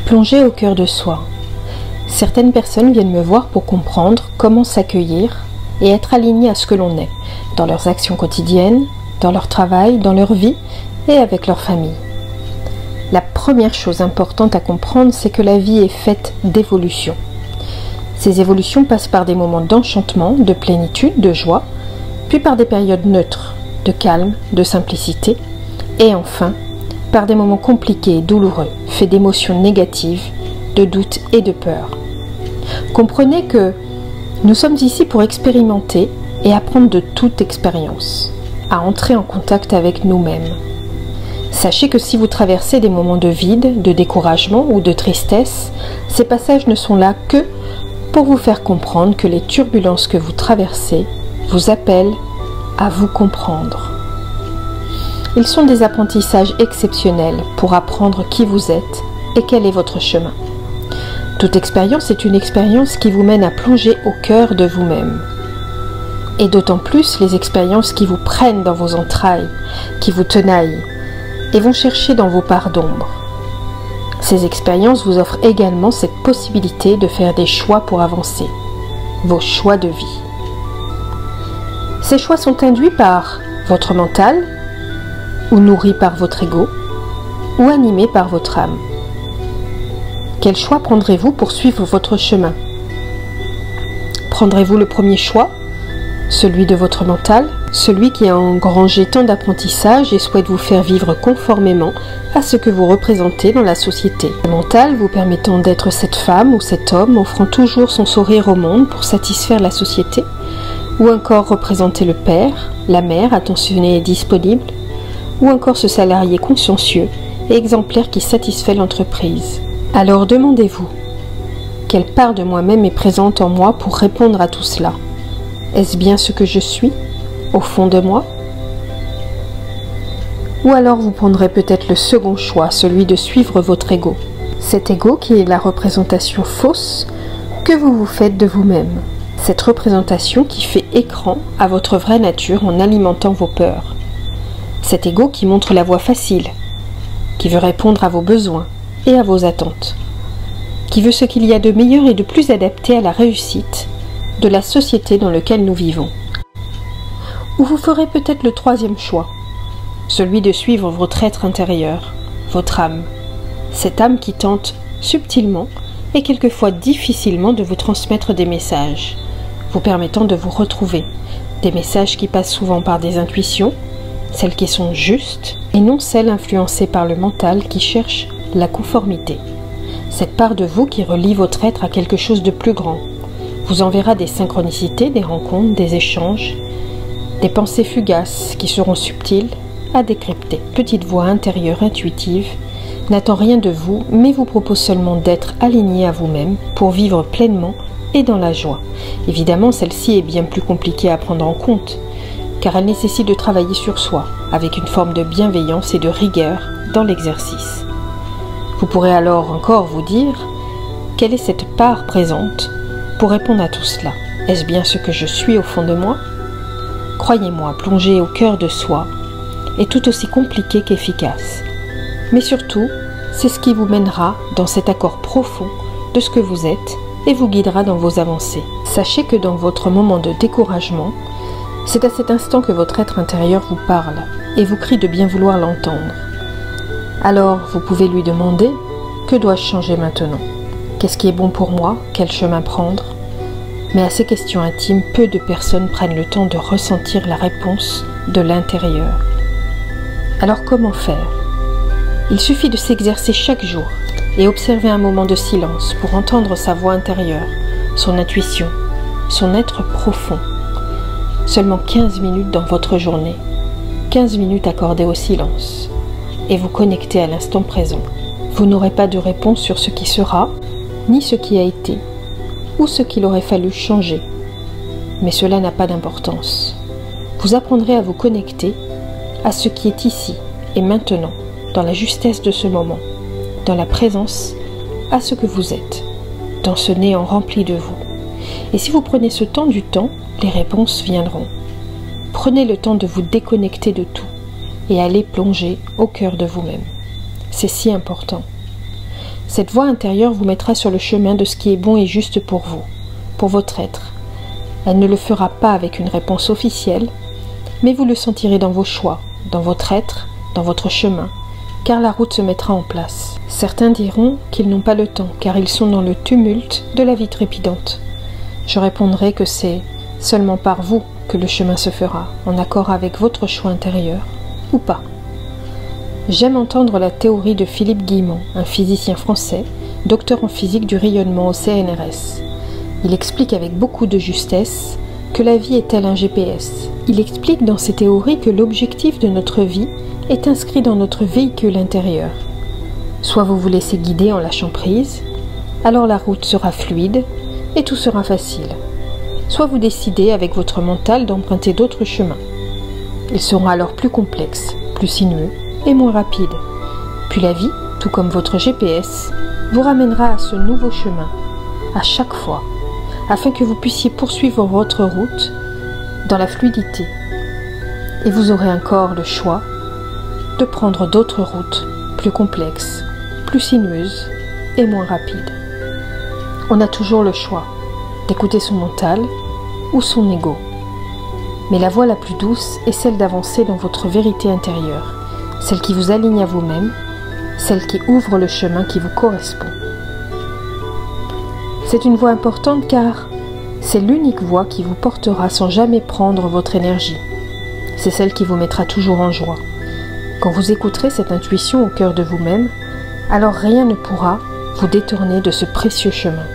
Plonger au cœur de soi. Certaines personnes viennent me voir pour comprendre comment s'accueillir et être aligné à ce que l'on est, dans leurs actions quotidiennes, dans leur travail, dans leur vie et avec leur famille. La première chose importante à comprendre, c'est que la vie est faite d'évolutions. Ces évolutions passent par des moments d'enchantement, de plénitude, de joie, puis par des périodes neutres, de calme, de simplicité, et enfin, par des moments compliqués et douloureux, faits d'émotions négatives, de doutes et de peur. Comprenez que nous sommes ici pour expérimenter et apprendre de toute expérience, à entrer en contact avec nous-mêmes. Sachez que si vous traversez des moments de vide, de découragement ou de tristesse, ces passages ne sont là que pour vous faire comprendre que les turbulences que vous traversez vous appellent à vous comprendre. Ils sont des apprentissages exceptionnels pour apprendre qui vous êtes et quel est votre chemin. Toute expérience est une expérience qui vous mène à plonger au cœur de vous-même. Et d'autant plus les expériences qui vous prennent dans vos entrailles, qui vous tenaillent et vont chercher dans vos parts d'ombre. Ces expériences vous offrent également cette possibilité de faire des choix pour avancer, vos choix de vie. Ces choix sont induits par votre mental, ou nourris par votre ego, ou animés par votre âme. Quel choix prendrez-vous pour suivre votre chemin? Prendrez-vous le premier choix, celui de votre mental, celui qui a engrangé tant d'apprentissage et souhaite vous faire vivre conformément à ce que vous représentez dans la société? Le mental vous permettant d'être cette femme ou cet homme offrant toujours son sourire au monde pour satisfaire la société, ou encore représenter le père, la mère attentionné et disponible, ou encore ce salarié consciencieux et exemplaire qui satisfait l'entreprise. Alors demandez-vous, quelle part de moi-même est présente en moi pour répondre à tout cela? Est-ce bien ce que je suis, au fond de moi? Ou alors vous prendrez peut-être le second choix, celui de suivre votre ego. Cet ego qui est la représentation fausse que vous vous faites de vous-même. Cette représentation qui fait écran à votre vraie nature en alimentant vos peurs. Cet ego qui montre la voie facile, qui veut répondre à vos besoins et à vos attentes, qui veut ce qu'il y a de meilleur et de plus adapté à la réussite de la société dans laquelle nous vivons. Ou vous ferez peut-être le troisième choix, celui de suivre votre être intérieur, votre âme, cette âme qui tente subtilement et quelquefois difficilement de vous transmettre des messages, vous permettant de vous retrouver, des messages qui passent souvent par des intuitions, celles qui sont justes et non celles influencées par le mental qui cherche la conformité. Cette part de vous qui relie votre être à quelque chose de plus grand vous enverra des synchronicités, des rencontres, des échanges, des pensées fugaces qui seront subtiles à décrypter. Petite voix intérieure intuitive n'attend rien de vous mais vous propose seulement d'être aligné à vous-même pour vivre pleinement et dans la joie. Évidemment, celle-ci est bien plus compliquée à prendre en compte car elle nécessite de travailler sur soi, avec une forme de bienveillance et de rigueur dans l'exercice. Vous pourrez alors encore vous dire, quelle est cette part présente pour répondre à tout cela? Est-ce bien ce que je suis au fond de moi? Croyez-moi, plonger au cœur de soi est tout aussi compliqué qu'efficace. Mais surtout, c'est ce qui vous mènera dans cet accord profond de ce que vous êtes et vous guidera dans vos avancées. Sachez que dans votre moment de découragement, c'est à cet instant que votre être intérieur vous parle et vous crie de bien vouloir l'entendre. Alors, vous pouvez lui demander « Que dois-je changer maintenant? Qu'est-ce qui est bon pour moi? Quel chemin prendre ?» Mais à ces questions intimes, peu de personnes prennent le temps de ressentir la réponse de l'intérieur. Alors comment faire? Il suffit de s'exercer chaque jour et observer un moment de silence pour entendre sa voix intérieure, son intuition, son être profond. Seulement 15 minutes dans votre journée, 15 minutes accordées au silence, et vous connectez à l'instant présent. Vous n'aurez pas de réponse sur ce qui sera, ni ce qui a été, ou ce qu'il aurait fallu changer. Mais cela n'a pas d'importance. Vous apprendrez à vous connecter à ce qui est ici et maintenant, dans la justesse de ce moment, dans la présence à ce que vous êtes, dans ce néant rempli de vous. Et si vous prenez ce temps du temps, les réponses viendront. Prenez le temps de vous déconnecter de tout et allez plonger au cœur de vous-même. C'est si important. Cette voix intérieure vous mettra sur le chemin de ce qui est bon et juste pour vous, pour votre être. Elle ne le fera pas avec une réponse officielle, mais vous le sentirez dans vos choix, dans votre être, dans votre chemin, car la route se mettra en place. Certains diront qu'ils n'ont pas le temps, car ils sont dans le tumulte de la vie trépidante. Je répondrai que c'est seulement par vous que le chemin se fera, en accord avec votre choix intérieur, ou pas. J'aime entendre la théorie de Philippe Guillemont, un physicien français, docteur en physique du rayonnement au CNRS. Il explique avec beaucoup de justesse que la vie est tel un GPS. Il explique dans ses théories que l'objectif de notre vie est inscrit dans notre véhicule intérieur. Soit vous vous laissez guider en lâchant prise, alors la route sera fluide et tout sera facile. Soit vous décidez avec votre mental d'emprunter d'autres chemins. Ils seront alors plus complexes, plus sinueux et moins rapides. Puis la vie, tout comme votre GPS, vous ramènera à ce nouveau chemin, à chaque fois, afin que vous puissiez poursuivre votre route dans la fluidité. Et vous aurez encore le choix de prendre d'autres routes plus complexes, plus sinueuses et moins rapides. On a toujours le choix d'écouter son mental ou son ego. Mais la voie la plus douce est celle d'avancer dans votre vérité intérieure, celle qui vous aligne à vous-même, celle qui ouvre le chemin qui vous correspond. C'est une voie importante car c'est l'unique voie qui vous portera sans jamais prendre votre énergie. C'est celle qui vous mettra toujours en joie. Quand vous écouterez cette intuition au cœur de vous-même, alors rien ne pourra vous détourner de ce précieux chemin.